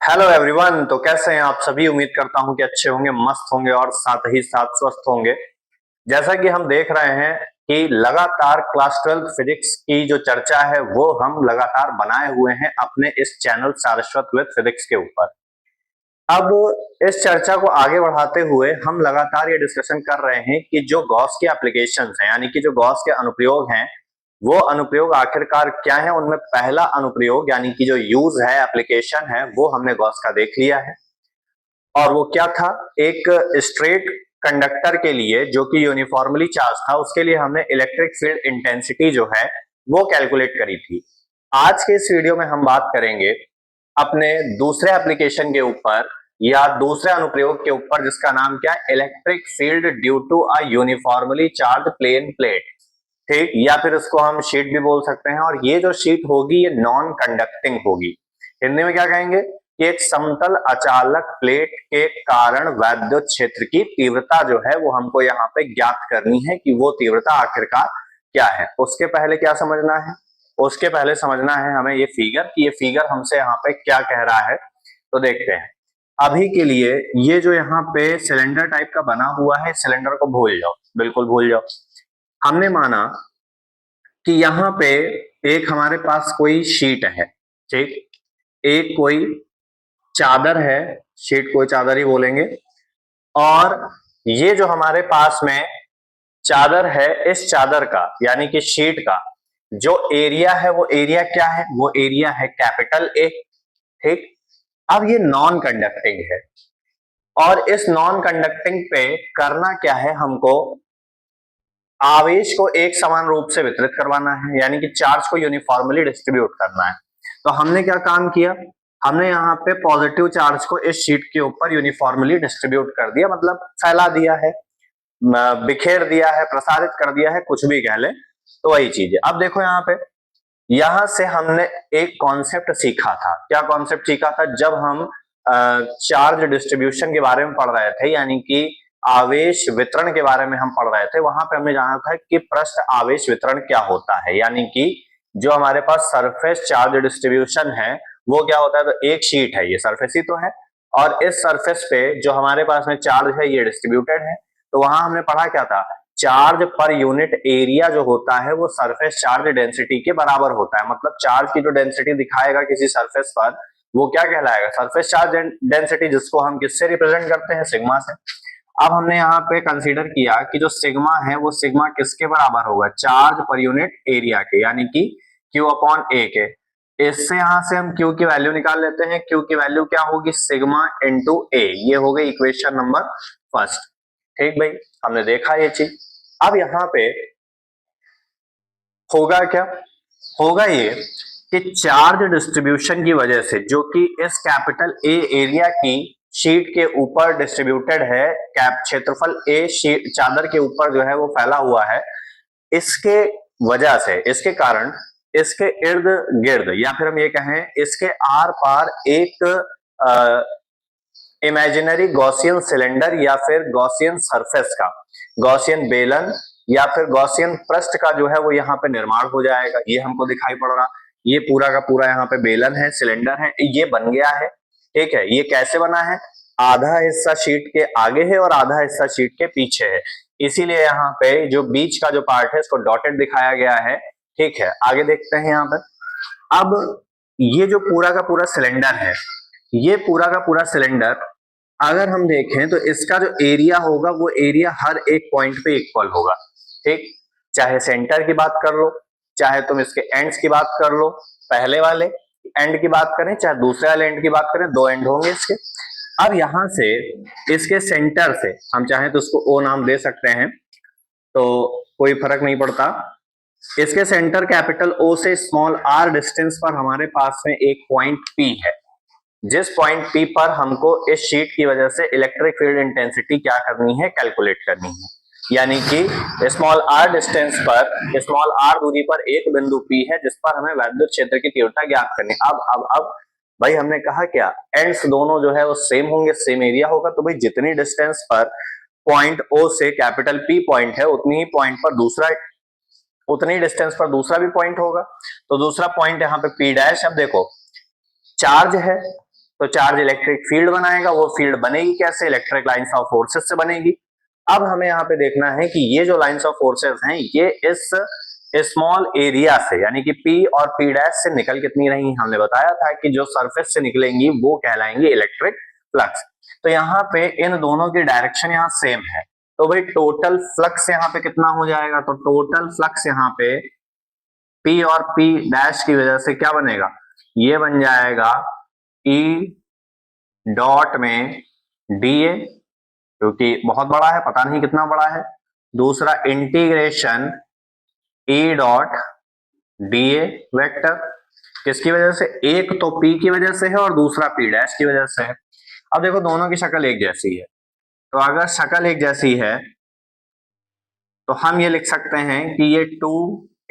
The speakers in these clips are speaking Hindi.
Hello everyone. तो कैसे हैं आप सभी? उम्मीद करता हूं कि अच्छे होंगे, मस्त होंगे और साथ ही साथ स्वस्थ होंगे। जैसा कि हम देख रहे हैं कि लगातार क्लास 12 फिजिक्स की जो चर्चा है वो हम लगातार बनाए हुए हैं अपने इस चैनल सारस्वत विद फिजिक्स के ऊपर। अब इस चर्चा को आगे बढ़ाते हुए हम लगातार ये डिस्कशन कर रहे हैं कि जो गॉस के एप्लीकेशंस हैं, यानी कि जो गॉस के अनुप्रयोग हैं, वो अनुप्रयोग आखिरकार क्या है। उनमें पहला अनुप्रयोग यानी कि जो यूज है, एप्लीकेशन है, वो हमने गॉस का देख लिया है। और वो क्या था? एक स्ट्रेट कंडक्टर के लिए जो कि यूनिफॉर्मली चार्ज था, उसके लिए हमने इलेक्ट्रिक फील्ड इंटेंसिटी जो है वो कैलकुलेट करी थी। आज के इस वीडियो में हम बात करेंगे अपने दूसरे एप्लीकेशन के ऊपर या दूसरे अनुप्रयोग के ऊपर, जिसका नाम क्या है? Electric field due to a uniformly charge plane plate. ठीक, या फिर इसको हम शीट भी बोल सकते हैं। और ये जो शीट होगी ये नॉन कंडक्टिंग होगी। हिंदी में क्या कहेंगे कि एक समतल अचालक प्लेट के कारण वैद्युत क्षेत्र की तीव्रता जो है वो हमको यहाँ पे ज्ञात करनी है कि वो तीव्रता आखिरकार क्या है। उसके पहले क्या समझना है? उसके पहले समझना है हमें ये फिगर, कि ये फिगर हमसे यहाँ पे क्या कह रहा है। तो देखते हैं। अभी के लिए ये जो यहाँ पे सिलेंडर टाइप का बना हुआ है, सिलेंडर को भूल जाओ, बिल्कुल भूल जाओ। हमने माना कि यहाँ पे एक हमारे पास कोई शीट है। ठीक, एक कोई चादर है, शीट कोई चादर ही बोलेंगे। और ये जो हमारे पास में चादर है, इस चादर का यानी कि शीट का जो एरिया है वो एरिया क्या है? वो एरिया है कैपिटल ए। ठीक, अब ये नॉन कंडक्टिंग है और इस नॉन कंडक्टिंग पे करना क्या है? हमको आवेश को एक समान रूप से वितरित करवाना है, यानी कि चार्ज को यूनिफॉर्मली डिस्ट्रीब्यूट करना है। तो हमने क्या काम किया? हमने यहाँ पे पॉजिटिव चार्ज को इस शीट के ऊपर यूनिफॉर्मली डिस्ट्रीब्यूट कर दिया, मतलब फैला दिया है, बिखेर दिया है, प्रसारित कर दिया है, कुछ भी कह ले। तो वही चीज है। अब देखो यहाँ पे, यहां से हमने एक कॉन्सेप्ट सीखा था। क्या कॉन्सेप्ट सीखा था? जब हम चार्ज डिस्ट्रीब्यूशन के बारे में पढ़ रहे थे, यानी कि आवेश वितरण के बारे में हम पढ़ रहे थे, वहां पे हमने जाना था कि पृष्ठ आवेश वितरण क्या होता है। यानी कि जो हमारे पास सरफेस चार्ज डिस्ट्रीब्यूशन है वो क्या होता है। तो एक शीट है, ये सरफेस ही तो है, और इस सरफेस पे जो हमारे पास में चार्ज है ये डिस्ट्रीब्यूटेड है। तो वहां हमने पढ़ा क्या था? चार्ज पर यूनिट एरिया जो होता है वो सरफेस चार्ज डेंसिटी के बराबर होता है। मतलब चार्ज की जो डेंसिटी दिखाएगा किसी सरफेस पर, वो क्या कहलाएगा? सरफेस चार्ज डेंसिटी, जिसको हम किससे रिप्रेजेंट करते हैं? सिग्मा से। अब हमने यहाँ पे कंसीडर किया कि जो सिग्मा है वो सिग्मा किसके बराबर होगा? चार्ज पर यूनिट एरिया के, यानी कि Q अपॉन ए के। इससे यहां से हम Q की वैल्यू निकाल लेते हैं। Q की वैल्यू क्या होगी? सिग्मा इंटू ए। ये हो गई इक्वेशन नंबर फर्स्ट। ठीक भाई, हमने देखा ये चीज। अब यहाँ पे होगा क्या? होगा ये कि चार्ज डिस्ट्रीब्यूशन की वजह से, जो कि इस कैपिटल ए एरिया की शीट के ऊपर डिस्ट्रीब्यूटेड है, कैप क्षेत्रफल ए शीट चादर के ऊपर जो है वो फैला हुआ है, इसके वजह से, इसके कारण, इसके इर्द गिर्द, या फिर हम ये कहें इसके आर पार एक इमेजिनरी गॉसियन सिलेंडर या फिर गॉसियन सरफेस का, गॉसियन बेलन या फिर गॉसियन पृष्ठ का जो है वो यहाँ पे निर्माण हो जाएगा। ये हमको दिखाई पड़ रहा, ये पूरा का पूरा यहाँ पे बेलन है, सिलेंडर है, ये बन गया है। ठीक है, ये कैसे बना है? आधा हिस्सा शीट के आगे है और आधा हिस्सा शीट के पीछे है, इसीलिए यहाँ पे जो बीच का जो पार्ट है इसको डॉटेड दिखाया गया है। ठीक है, आगे देखते हैं यहाँ पर। अब ये जो पूरा का पूरा सिलेंडर है, ये पूरा का पूरा सिलेंडर अगर हम देखें तो इसका जो एरिया होगा वो एरिया हर एक पॉइंट पे इक्वल होगा। ठीक, चाहे सेंटर की बात कर लो, चाहे तुम इसके एंड्स की बात कर लो, पहले वाले एंड की बात करें चाहे दूसरे वाले एंड की बात करें, दो एंड होंगे इसके। अब यहां से इसके सेंटर से हम चाहें तो उसको ओ नाम दे सकते हैं, तो कोई फर्क नहीं पड़ता। इसके सेंटर कैपिटल ओ से स्मॉल आर डिस्टेंस पर हमारे पास में एक पॉइंट पी है, जिस पॉइंट पी पर हमको इस शीट की वजह से इलेक्ट्रिक फील्ड इंटेंसिटी क्या करनी है? कैलकुलेट करनी है। यानी कि स्मॉल आर डिस्टेंस पर, स्मॉल आर दूरी पर एक बिंदु पी है जिस पर हमें वैद्युत क्षेत्र की तीव्रता ज्ञात करनी है। अब भाई हमने कहा क्या? एंड्स दोनों जो है वो सेम होंगे, सेम एरिया होगा। तो भाई जितनी डिस्टेंस पर पॉइंट ओ से कैपिटल पी पॉइंट है, उतनी ही पॉइंट पर दूसरा, उतनी डिस्टेंस पर दूसरा भी पॉइंट होगा। तो दूसरा पॉइंट यहाँ पे पी डैश। अब देखो चार्ज है तो चार्ज इलेक्ट्रिक फील्ड बनाएगा, वो फील्ड बनेगी कैसे, इलेक्ट्रिक लाइंस ऑफ फोर्सेस से बनेगी। अब हमें यहाँ पे देखना है कि ये जो लाइंस ऑफ फोर्सेस हैं ये इस स्मॉल एरिया से यानी कि P और P डैश से निकल कितनी रही, हमने बताया था कि जो सरफेस से निकलेंगी वो कहलाएंगी इलेक्ट्रिक फ्लक्स। तो यहाँ पे इन दोनों की डायरेक्शन यहाँ सेम है, तो भाई टोटल फ्लक्स यहाँ पे कितना हो जाएगा, तो टोटल फ्लक्स यहाँ पे P और P डैश की वजह से क्या बनेगा, ये बन जाएगा E डॉट में dA, क्योंकि बहुत बड़ा है, पता नहीं कितना बड़ा है। दूसरा integration E dot dA vector, किसकी वजह से, एक तो P की वजह से है और दूसरा P डैश की वजह से है। अब देखो दोनों की शक्ल एक जैसी है, तो अगर शक्ल एक जैसी है तो हम ये लिख सकते हैं कि ये 2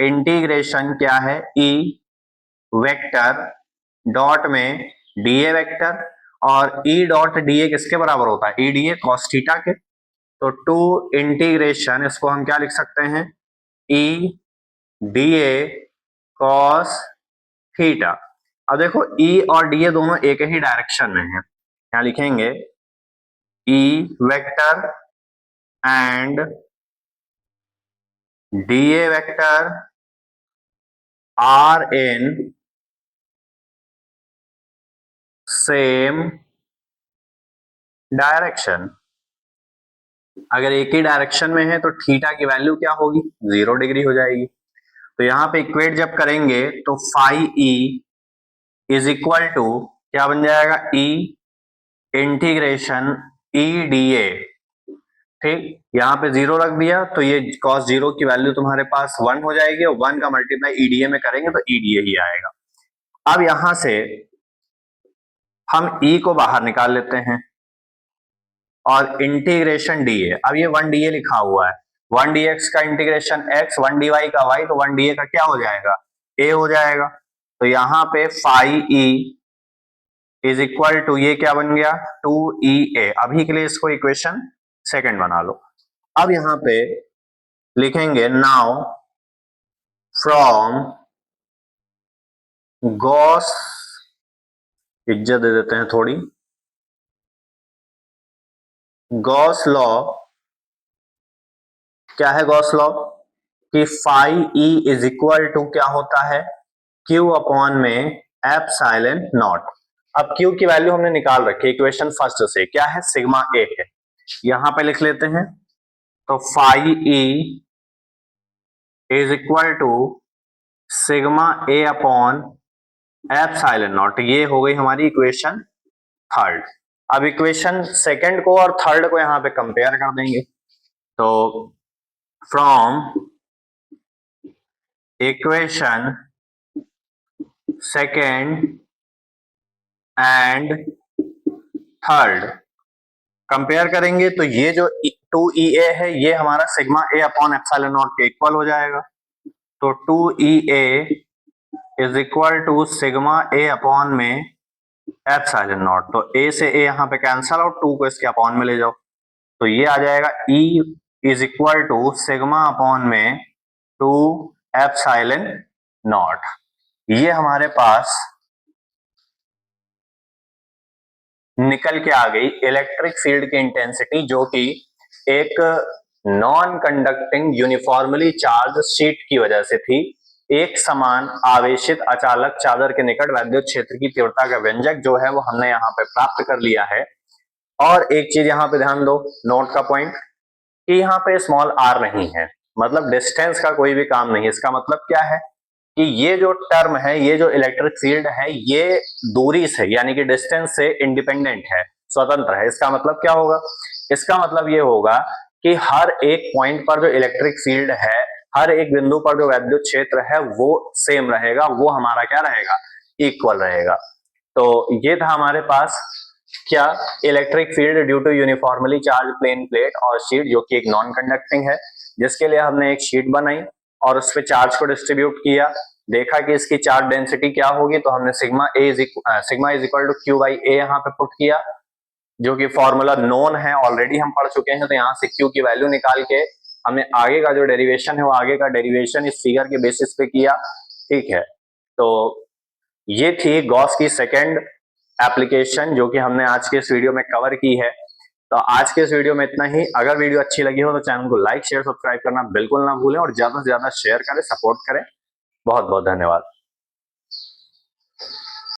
इंटीग्रेशन क्या है E वेक्टर डॉट में dA वेक्टर, और E डॉट dA किसके बराबर होता है, EDA cos थीटा के। तो 2 इंटीग्रेशन, इसको हम क्या लिख सकते हैं, E dA cos थीटा। अब देखो E और dA दोनों एक ही डायरेक्शन में है, क्या लिखेंगे, E vector and dA vector are in same direction. अगर एक ही डायरेक्शन में है तो थीटा की वैल्यू क्या होगी, 0 डिग्री हो जाएगी। तो यहां पे इक्वेट जब करेंगे तो phi E is equal to क्या बन जाएगा, ई इंटीग्रेशन ई डी ए। ठीक, यहाँ पे 0 रख दिया तो ये cos 0 की वैल्यू तुम्हारे पास 1 हो जाएगी, और 1 का मल्टीप्लाई ईडीए में करेंगे तो ईडीए ही आएगा। अब यहां से हम E को बाहर निकाल लेते हैं और इंटीग्रेशन डी ए, अब ये 1 डी ए लिखा हुआ है, 1 डी एक्स का इंटीग्रेशन x, 1 डी वाई का y, तो 1 डी ए का क्या हो जाएगा, a हो जाएगा। तो यहाँ पे phi E is equal to ये क्या बन गया, 2EA। अभी के लिए इसको इक्वेशन सेकंड बना लो। अब यहां पे लिखेंगे नाउ फ्रॉम गॉस, इज्जत दे देते हैं थोड़ी, गॉस लॉ, क्या है गॉस लॉ, कि phi E is equal to क्या होता है, Q अपॉन में एप्सिलॉन नॉट। अब Q की वैल्यू हमने निकाल रखी है इक्वेशन फर्स्ट से, क्या है, सिग्मा ए है, यहां पे लिख लेते हैं। तो phi E is equal to sigma A upon epsilon naught, ये हो गई हमारी इक्वेशन थर्ड। अब इक्वेशन सेकंड को और थर्ड को यहां पे कंपेयर कर देंगे। तो from equation second and third compare करेंगे तो ये जो 2EA है ये हमारा sigma A upon epsilon naught के इक्वल हो जाएगा। तो 2EA is equal to sigma A upon में एप्सिलॉन नॉट, तो ए से ए यहाँ पे कैंसल और 2 को इसके अपॉन में ले जाओ, तो ये आ जाएगा E is equal to sigma upon में 2 एप्सिलॉन नॉट। ये हमारे पास निकल के आ गई इलेक्ट्रिक फील्ड की इंटेंसिटी, जो कि एक non conducting uniformly charge sheet की वजह से थी। एक समान आवेशित अचालक चादर के निकट वैद्युत क्षेत्र की तीव्रता का व्यंजक जो है वो हमने यहाँ पे प्राप्त कर लिया है। और एक चीज यहाँ पे ध्यान दो, नोट का पॉइंट, कि यहाँ पे स्मॉल r नहीं है, मतलब डिस्टेंस का कोई भी काम नहीं। इसका मतलब क्या है कि ये जो टर्म है, ये जो इलेक्ट्रिक फील्ड है, ये दूरी से यानी कि डिस्टेंस से इंडिपेंडेंट है, स्वतंत्र है। इसका मतलब क्या होगा, इसका मतलब ये होगा कि हर एक पॉइंट पर जो इलेक्ट्रिक फील्ड है, हर एक बिंदु पर जो वैद्युत क्षेत्र है वो सेम रहेगा, वो हमारा क्या रहेगा, इक्वल रहेगा। तो ये था हमारे पास क्या, electric field due to uniformly charge plane plate और शीट, जो कि एक नॉन कंडक्टिंग है, जिसके लिए हमने एक शीट बनाई और उस पर चार्ज को डिस्ट्रीब्यूट किया, देखा कि इसकी चार्ज डेंसिटी क्या होगी, तो हमने sigma is equal to Q by A यहाँ पे पुट किया, जो कि फॉर्मूला नोन है, ऑलरेडी हम पढ़ चुके हैं। तो यहाँ से क्यू की वैल्यू निकाल के हमने आगे का जो डेरिवेशन है वो आगे का डेरिवेशन इस फिगर के बेसिस पे किया, ठीक है। तो ये थी गॉस की सेकेंड एप्लीकेशन जो कि हमने आज के इस वीडियो में कवर की है। तो आज के इस वीडियो में इतना ही। अगर वीडियो अच्छी लगी हो तो चैनल को लाइक शेयर सब्सक्राइब करना बिल्कुल ना भूलें और ज्यादा से ज्यादा शेयर करें, सपोर्ट करें। बहुत बहुत धन्यवाद।